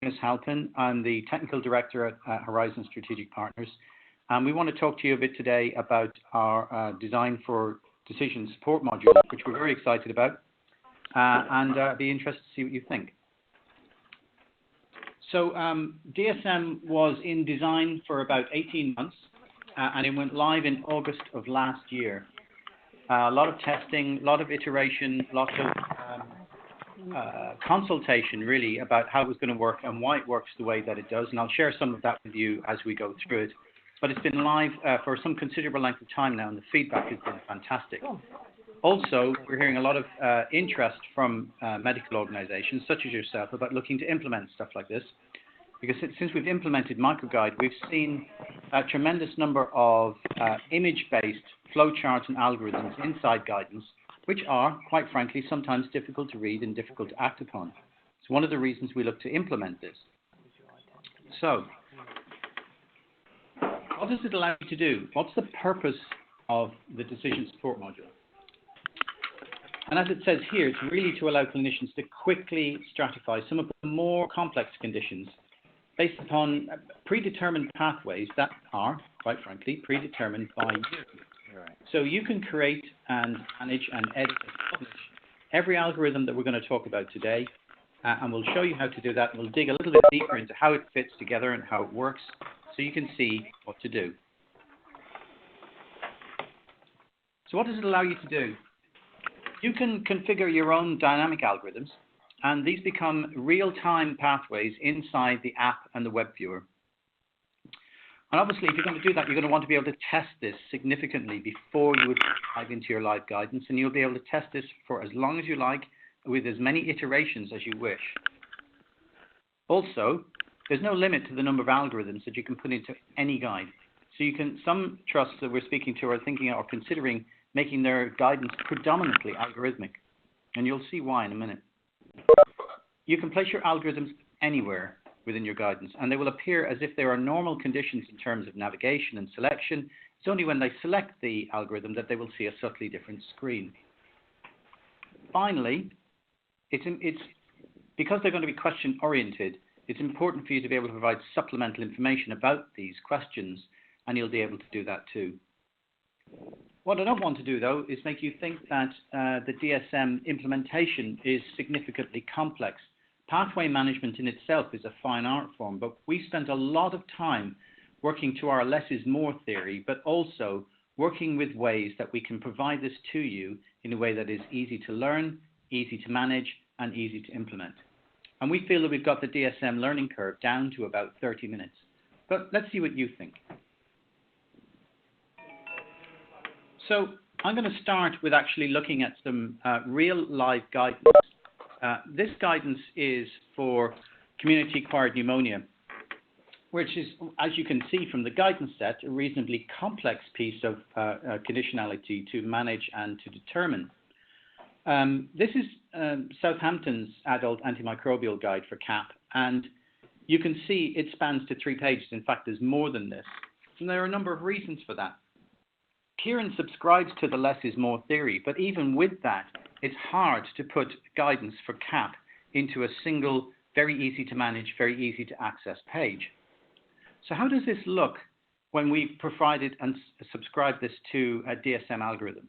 Ms. Halpin. I'm the Technical Director at Horizon Strategic Partners. And we want to talk to you a bit today about our Design for Decision Support module, which we're very excited about, and be interested to see what you think. So DSM was in design for about 18 months, and it went live in August of last year. A lot of testing, a lot of iteration, lots of consultation really about how it was going to work and why it works the way that it does, and I'll share some of that with you as we go through it. But it's been live for some considerable length of time now, and the feedback has been fantastic. Also, we're hearing a lot of interest from medical organizations such as yourself about looking to implement stuff like this, because since we've implemented MicroGuide, we've seen a tremendous number of image-based flowcharts and algorithms inside guidance, which are, quite frankly, sometimes difficult to read and difficult to act upon. It's one of the reasons we look to implement this. So, what does it allow you to do? What's the purpose of the decision support module? And as it says here, it's really to allow clinicians to quickly stratify some of the more complex conditions based upon predetermined pathways that are, quite frankly, predetermined by you. So you can create and manage and edit and publish every algorithm that we're going to talk about today, and we'll show you how to do that. And we'll dig a little bit deeper into how it fits together and how it works, so you can see what to do. So what does it allow you to do? You can configure your own dynamic algorithms, and these become real-time pathways inside the app and the web viewer. And obviously, if you're going to do that, you're going to want to be able to test this significantly before you would dive into your live guidance, and you'll be able to test this for as long as you like, with as many iterations as you wish. Also, there's no limit to the number of algorithms that you can put into any guide. So you can, some trusts that we're speaking to are thinking or considering making their guidance predominantly algorithmic, and you'll see why in a minute. You can place your algorithms anywhere within your guidance, and they will appear as if there are normal conditions in terms of navigation and selection. It's only when they select the algorithm that they will see a subtly different screen. Finally, it's because they're going to be question-oriented, it's important for you to be able to provide supplemental information about these questions, and you'll be able to do that too. What I don't want to do, though, is make you think that the DSM implementation is significantly complex. Pathway management in itself is a fine art form, but we spent a lot of time working to our less is more theory, but also working with ways that we can provide this to you in a way that is easy to learn, easy to manage, and easy to implement. And we feel that we've got the DSM learning curve down to about 30 minutes. But let's see what you think. So I'm going to start with actually looking at some real live guidance. This guidance is for community-acquired pneumonia, which is, as you can see from the guidance set, a reasonably complex piece of conditionality to manage and to determine. This is Southampton's adult antimicrobial guide for CAP, and you can see it spans to 3 pages. In fact, there's more than this. And there are a number of reasons for that. Kieran subscribes to the less is more theory, but even with that, it's hard to put guidance for CAP into a single, very easy to manage, very easy to access page. So how does this look when we provided and subscribed this to a DSM algorithm?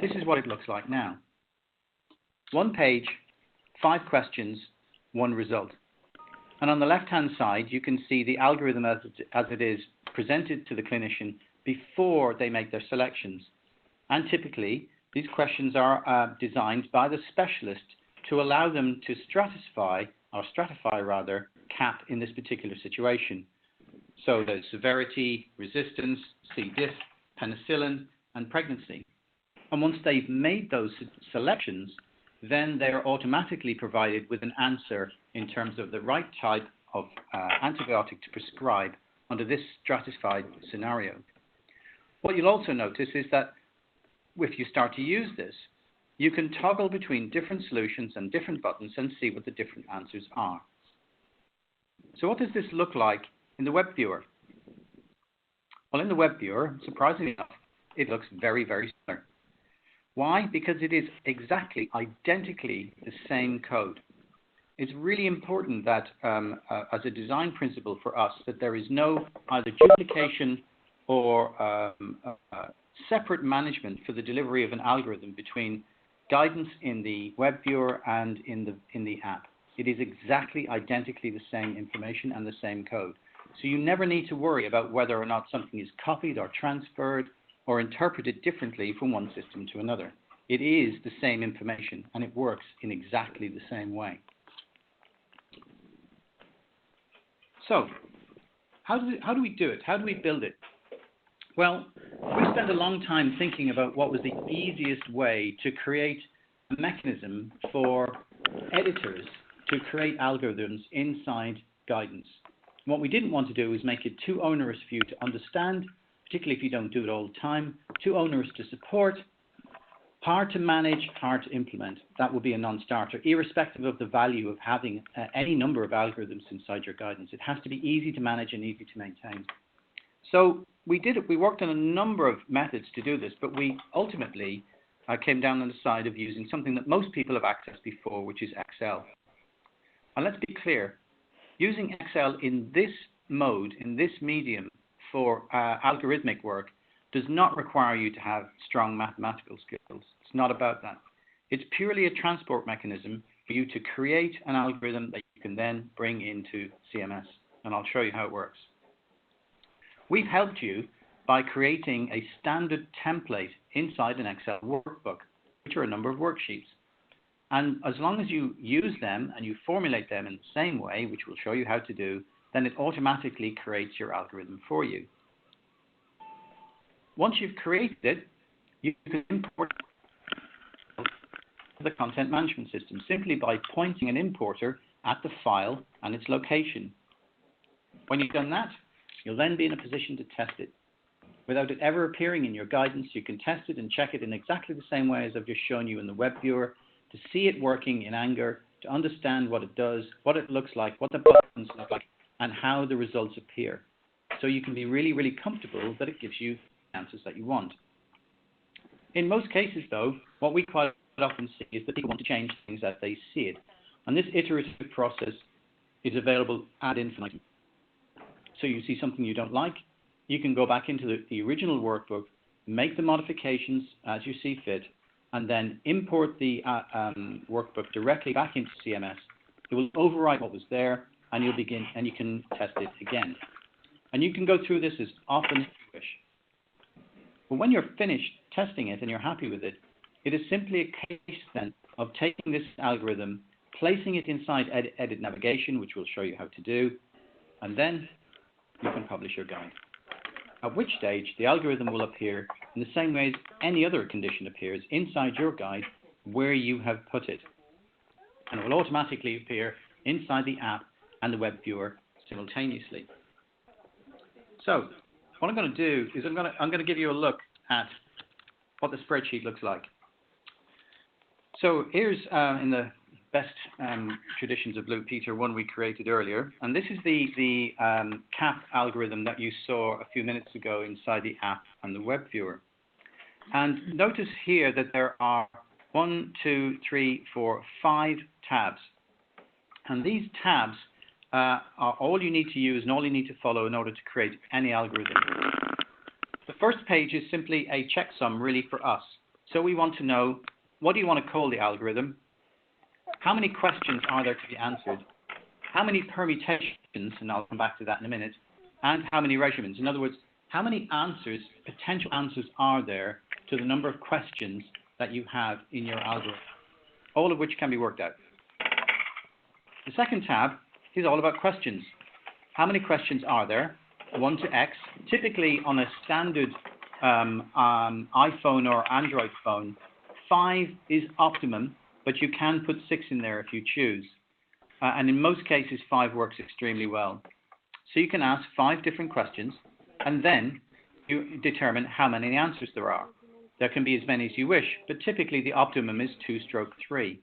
This is what it looks like now. 1 page, 5 questions, 1 result. And on the left-hand side, you can see the algorithm as it is presented to the clinician before they make their selections. And typically, these questions are designed by the specialist to allow them to stratify CAP in this particular situation. So there's severity, resistance, C. diff, penicillin, and pregnancy. And once they've made those selections, then they're automatically provided with an answer in terms of the right type of antibiotic to prescribe under this stratified scenario. What you'll also notice is that if you start to use this, you can toggle between different solutions and different buttons and see what the different answers are. So what does this look like in the web viewer? Well, in the web viewer, surprisingly enough, it looks very, very similar. Why? Because it is exactly, identically the same code. it's really important that as a design principle for us, that there is no either duplication or separate management for the delivery of an algorithm between guidance in the web viewer and in the app. It is exactly identically the same information and the same code. So you never need to worry about whether or not something is copied or transferred or interpreted differently from one system to another. It is the same information and it works in exactly the same way. So, how do we do it? How do we build it? Well, we spent a long time thinking about what was the easiest way to create a mechanism for editors to create algorithms inside guidance. What we didn't want to do was make it too onerous for you to understand, particularly if you don't do it all the time, too onerous to support, hard to manage, hard to implement. That would be a non-starter, irrespective of the value of having any number of algorithms inside your guidance. It has to be easy to manage and easy to maintain. So we did it. We worked on a number of methods to do this, but we ultimately came down on the side of using something that most people have accessed before, which is Excel. And let's be clear, using Excel in this mode, in this medium for algorithmic work, does not require you to have strong mathematical skills. It's not about that. It's purely a transport mechanism for you to create an algorithm that you can then bring into CMS. And I'll show you how it works. We've helped you by creating a standard template inside an Excel workbook, which are a number of worksheets. And as long as you use them and you formulate them in the same way, which we'll show you how to do, then it automatically creates your algorithm for you. Once you've created it, you can import the content management system simply by pointing an importer at the file and its location. When you've done that, you'll then be in a position to test it. Without it ever appearing in your guidance, you can test it and check it in exactly the same way as I've just shown you in the web viewer, to see it working in anger, to understand what it does, what it looks like, what the buttons look like, and how the results appear. So you can be really, really comfortable that it gives you the answers that you want. In most cases, though, what we quite often see is that people want to change things as they see it. And this iterative process is available ad infinitum. So you see something you don't like, you can go back into the original workbook, make the modifications as you see fit, and then import the workbook directly back into CMS. It will overwrite what was there, and you'll begin, and you can test it again. And you can go through this as often as you wish. But when you're finished testing it and you're happy with it, it is simply a case then of taking this algorithm, placing it inside edit navigation, which we'll show you how to do, and then you can publish your guide. At which stage the algorithm will appear in the same way as any other condition appears inside your guide where you have put it. And it will automatically appear inside the app and the web viewer simultaneously. So what I'm going to do is I'm going to give you a look at what the spreadsheet looks like. So here's in the best traditions of Blue Peter, one we created earlier. And this is the CAP algorithm that you saw a few minutes ago inside the app and the web viewer. And notice here that there are 1, 2, 3, 4, 5 tabs. And these tabs are all you need to use and all you need to follow in order to create any algorithm. The first page is simply a checksum really for us. So we want to know, what do you want to call the algorithm? How many questions are there to be answered? How many permutations, and I'll come back to that in a minute, and how many regimens? In other words, how many answers, potential answers are there to the number of questions that you have in your algorithm, all of which can be worked out. The second tab is all about questions. How many questions are there? 1 to X. Typically on a standard iPhone or Android phone, 5 is optimum, but you can put 6 in there if you choose. And in most cases, 5 works extremely well. So you can ask 5 different questions, and then you determine how many answers there are. There can be as many as you wish, but typically the optimum is 2/3.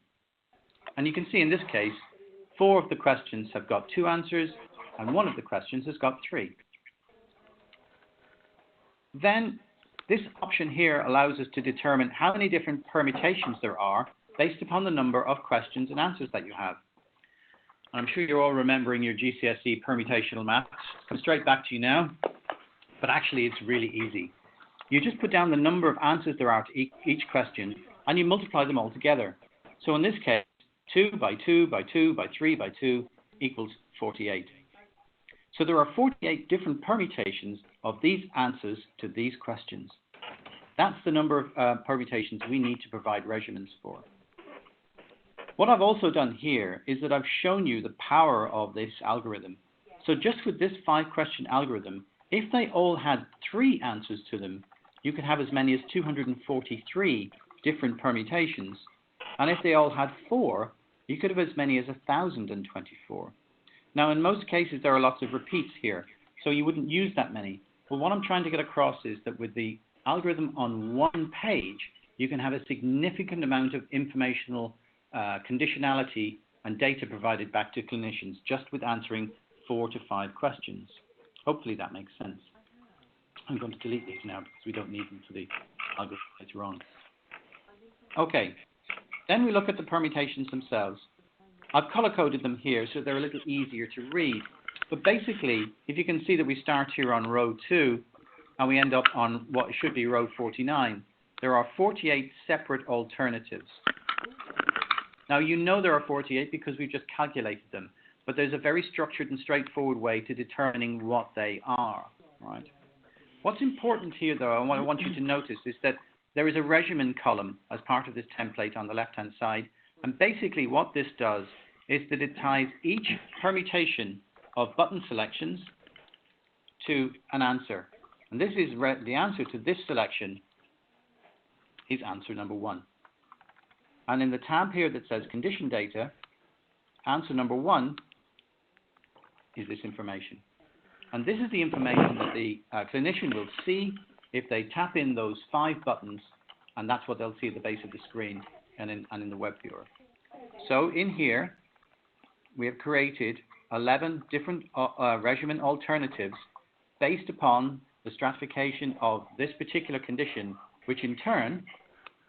And you can see in this case, 4 of the questions have got 2 answers, and 1 of the questions has got 3. Then this option here allows us to determine how many different permutations there are based upon the number of questions and answers that you have. I'm sure you're all remembering your GCSE permutational maths. Come straight back to you now, but actually it's really easy. You just put down the number of answers there are to each question, and you multiply them all together. So in this case, 2 by 2 by 2 by 3 by 2 equals 48. So there are 48 different permutations of these answers to these questions. That's the number of permutations we need to provide regimens for. What I've also done here is that I've shown you the power of this algorithm. So just with this 5-question algorithm, if they all had 3 answers to them, you could have as many as 243 different permutations. And if they all had 4, you could have as many as 1,024. Now, in most cases, there are lots of repeats here, so you wouldn't use that many. But what I'm trying to get across is that with the algorithm on one page, you can have a significant amount of informational conditionality and data provided back to clinicians just with answering 4 to 5 questions. Hopefully that makes sense. I'm going to delete these now because we don't need them for the algorithm later on. Okay, then we look at the permutations themselves. I've color-coded them here so they're a little easier to read. But basically, if you can see that we start here on row 2 and we end up on what should be row 49, there are 48 separate alternatives. Now, you know there are 48 because we've just calculated them, but there's a very structured and straightforward way to determining what they are, right? What's important here, though, and what I want you to notice is that there is a regimen column as part of this template on the left-hand side, and basically what this does is that it ties each permutation of button selections to an answer. And this is the answer to this selection is answer number 1. And in the tab here that says condition data, answer number 1 is this information. And this is the information that the clinician will see if they tap in those 5 buttons, and that's what they'll see at the base of the screen and in the web viewer. So in here, we have created 11 different regimen alternatives based upon the stratification of this particular condition, which in turn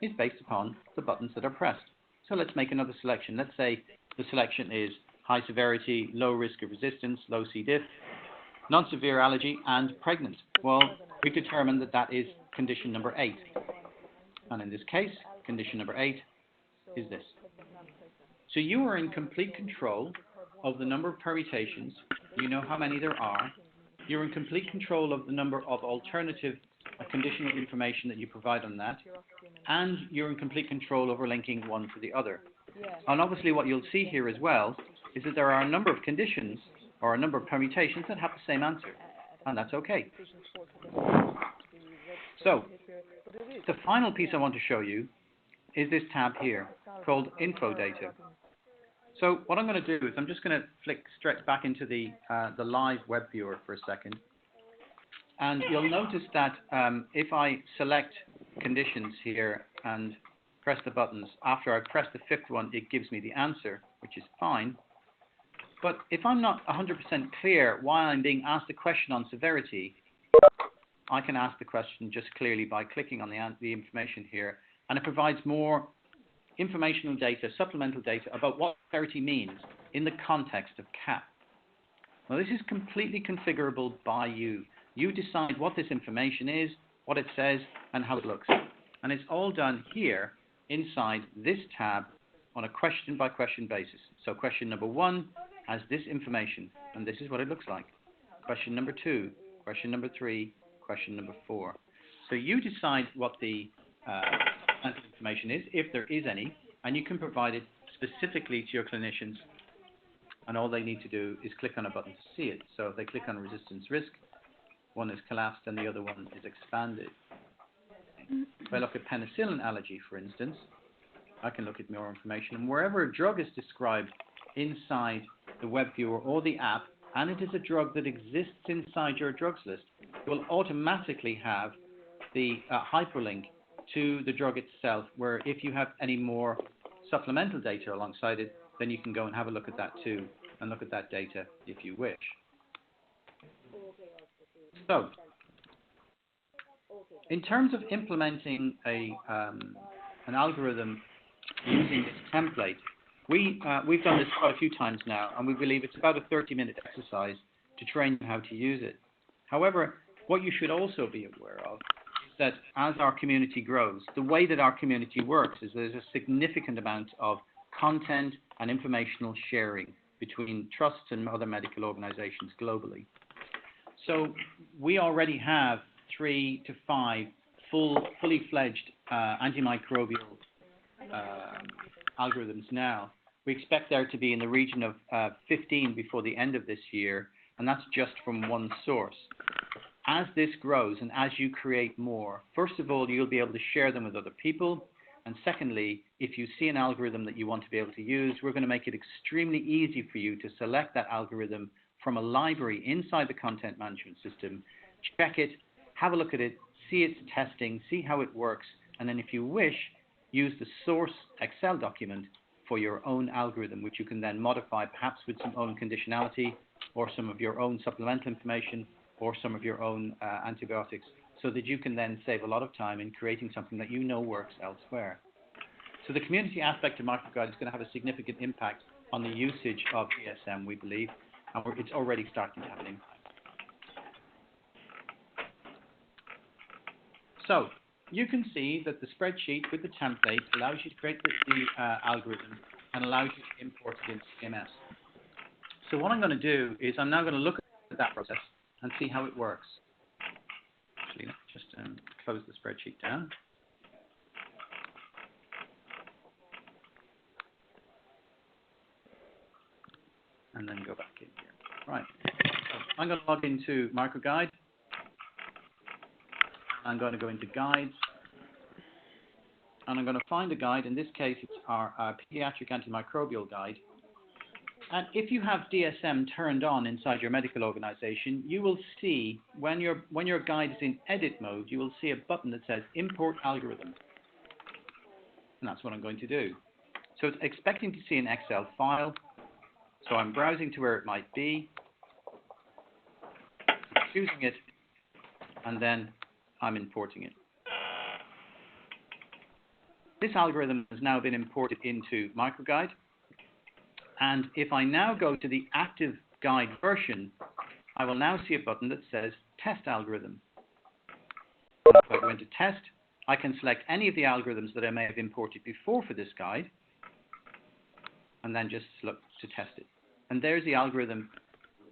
is based upon the buttons that are pressed. So let's make another selection. Let's say the selection is high severity, low risk of resistance, low C. diff, non-severe allergy, and pregnant. Well, we've determined that that is condition number 8. And in this case, condition number 8 is this. So you are in complete control of the number of permutations. You know how many there are. You're in complete control of the number of alternative conditional information that you provide on that. And you're in complete control over linking one to the other. And obviously what you'll see here as well is that there are a number of conditions or a number of permutations that have the same answer. And that's okay. So the final piece I want to show you is this tab here called Info Data. So what I'm going to do is I'm just going to flick straight back into the live web viewer for a second. And you'll notice that if I select conditions here and press the buttons, after I press the 5th one, it gives me the answer, which is fine. But if I'm not 100% clear why I'm being asked a question on severity, I can ask the question just clearly by clicking on the information here, and it provides more informational data, supplemental data about what severity means in the context of CAP. Now, this is completely configurable by you. You decide what this information is, what it says, and how it looks. And it's all done here inside this tab on a question-by-question basis. So question number 1 has this information, and this is what it looks like. Question number 2, question number 3, question number 4. So you decide what the information is, if there is any, and you can provide it specifically to your clinicians, and all they need to do is click on a button to see it. So if they click on resistance risk, one is collapsed and the other one is expanded. If I look at penicillin allergy, for instance, I can look at more information, and wherever a drug is described inside the web viewer or the app, and it is a drug that exists inside your drugs list, it will automatically have the hyperlink to the drug itself, where if you have any more supplemental data alongside it, then you can go and have a look at that too, and look at that data if you wish. So, in terms of implementing an algorithm using this template, We've done this quite a few times now, and we believe it's about a 30-minute exercise to train you how to use it. However, what you should also be aware of is that as our community grows, the way that our community works is there's a significant amount of content and informational sharing between trusts and other medical organizations globally. So we already have 3 to 5 fully fledged antimicrobial algorithms now. We expect there to be in the region of 15 before the end of this year, and that's just from one source. As this grows and as you create more, first of all, you'll be able to share them with other people. And secondly, if you see an algorithm that you want to be able to use, we're going to make it extremely easy for you to select that algorithm from a library inside the content management system, check it, have a look at it, see its testing, see how it works, and then if you wish, use the source Excel document for your own algorithm, which you can then modify perhaps with some own conditionality or some of your own supplemental information or some of your own antibiotics, so that you can then save a lot of time in creating something that you know works elsewhere. So the community aspect of MicroGuide is going to have a significant impact on the usage of DSM, we believe, and it's already starting to have an impact. So you can see that the spreadsheet with the template allows you to create the algorithm and allows you to import it into CMS. So what I'm going to do is I'm now going to look at that process and see how it works. Actually, let's just close the spreadsheet down. And then go back in here. Right. So I'm going to log into MicroGuide. I'm going to go into Guides. And I'm going to find a guide. In this case, it's our Pediatric Antimicrobial Guide. And if you have DSM turned on inside your medical organization, you will see when your guide is in edit mode, you will see a button that says Import Algorithm. And that's what I'm going to do. So it's expecting to see an Excel file. So I'm browsing to where it might be, choosing it, and then I'm importing it. This algorithm has now been imported into MicroGuide. And if I now go to the active guide version, I will now see a button that says Test Algorithm. If I go into Test, I can select any of the algorithms that I may have imported before for this guide, and then just look to test it. And there's the algorithm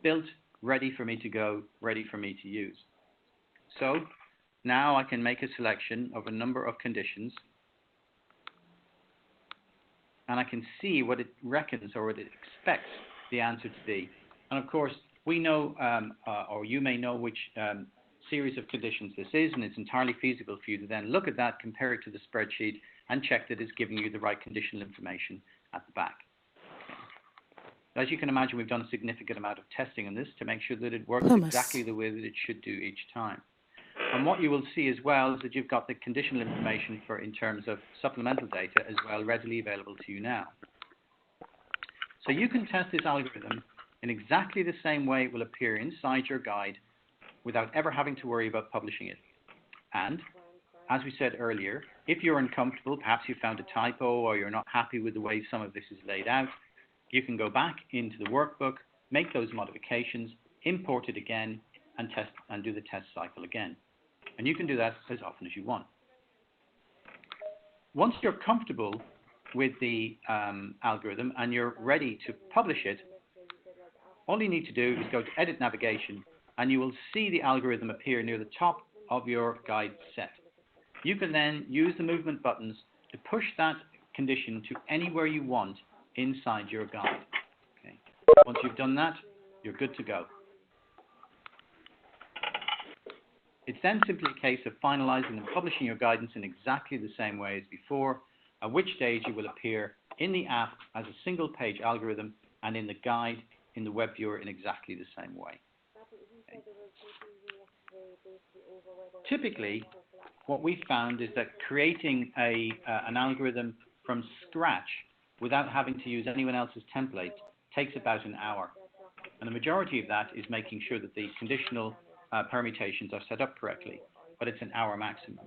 built, ready for me to go, ready for me to use. So now I can make a selection of a number of conditions, and I can see what it reckons or what it expects the answer to be. And of course, we know, or you may know which series of conditions this is, and it's entirely feasible for you to then look at that, compare it to the spreadsheet, and check that it's giving you the right conditional information at the back. As you can imagine, we've done a significant amount of testing on this to make sure that it works exactly the way that it should do each time. And what you will see as well is that you've got the conditional information for in terms of supplemental data as well readily available to you now. So you can test this algorithm in exactly the same way it will appear inside your guide without ever having to worry about publishing it. And as we said earlier, if you're uncomfortable, perhaps you found a typo or you're not happy with the way some of this is laid out, you can go back into the workbook, make those modifications, import it again, and test and do the test cycle again. And you can do that as often as you want. Once you're comfortable with the algorithm and you're ready to publish it, all you need to do is go to Edit Navigation, and you will see the algorithm appear near the top of your guide set. You can then use the movement buttons to push that condition to anywhere you want inside your guide. Okay. Once you've done that, you're good to go. It's then simply a case of finalizing and publishing your guidance in exactly the same way as before, at which stage it will appear in the app as a single page algorithm and in the guide in the web viewer in exactly the same way. Okay. Typically, what we found is that creating an algorithm from scratch without having to use anyone else's template takes about an hour. And the majority of that is making sure that the conditional permutations are set up correctly, but it's an hour maximum.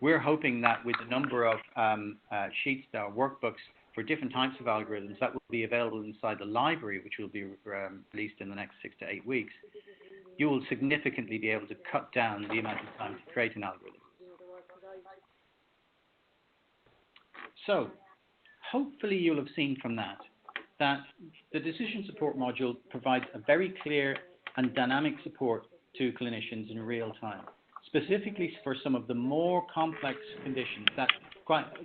We're hoping that with the number of sheets or workbooks for different types of algorithms that will be available inside the library, which will be released in the next 6 to 8 weeks, you will significantly be able to cut down the amount of time to create an algorithm. So, hopefully you'll have seen from that the decision support module provides a very clear and dynamic support to clinicians in real time, specifically for some of the more complex conditions that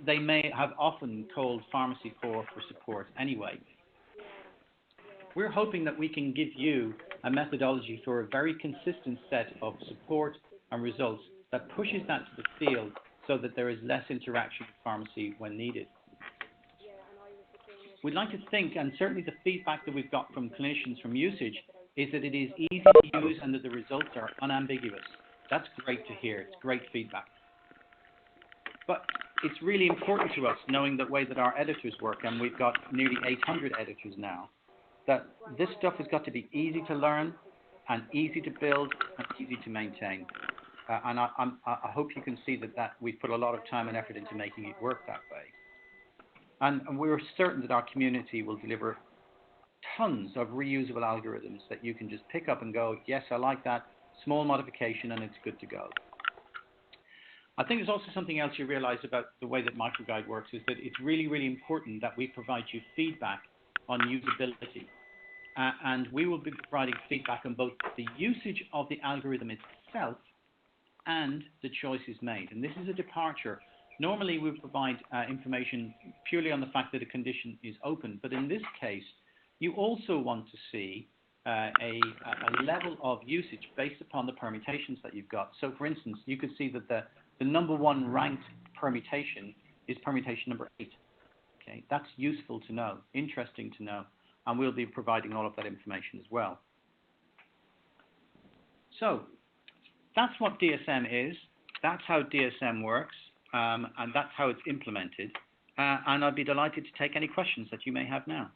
they may have often called pharmacy for support anyway. We're hoping that we can give you a methodology for a very consistent set of support and results that pushes that to the field so that there is less interaction with pharmacy when needed. We'd like to think, and certainly the feedback that we've got from clinicians from usage, is that it is easy to use and that the results are unambiguous. That's great to hear. It's great feedback. But it's really important to us, knowing the way that our editors work, and we've got nearly 800 editors now, that this stuff has got to be easy to learn and easy to build and easy to maintain. And I hope you can see that we've put a lot of time and effort into making it work that way. And we're certain that our community will deliver tons of reusable algorithms that you can just pick up and go, yes, I like that, small modification, and it's good to go. I think there's also something else you realize about the way that MicroGuide works is that it's really, really important that we provide you feedback on usability. And we will be providing feedback on both the usage of the algorithm itself and the choices made. And this is a departure. Normally, we provide information purely on the fact that a condition is open. But in this case, you also want to see a level of usage based upon the permutations that you've got. So, for instance, you could see that the number one ranked permutation is permutation number 8. Okay, that's useful to know, interesting to know, and we'll be providing all of that information as well. So, that's what DSM is. That's how DSM works. And that's how it's implemented. And I'd be delighted to take any questions that you may have now.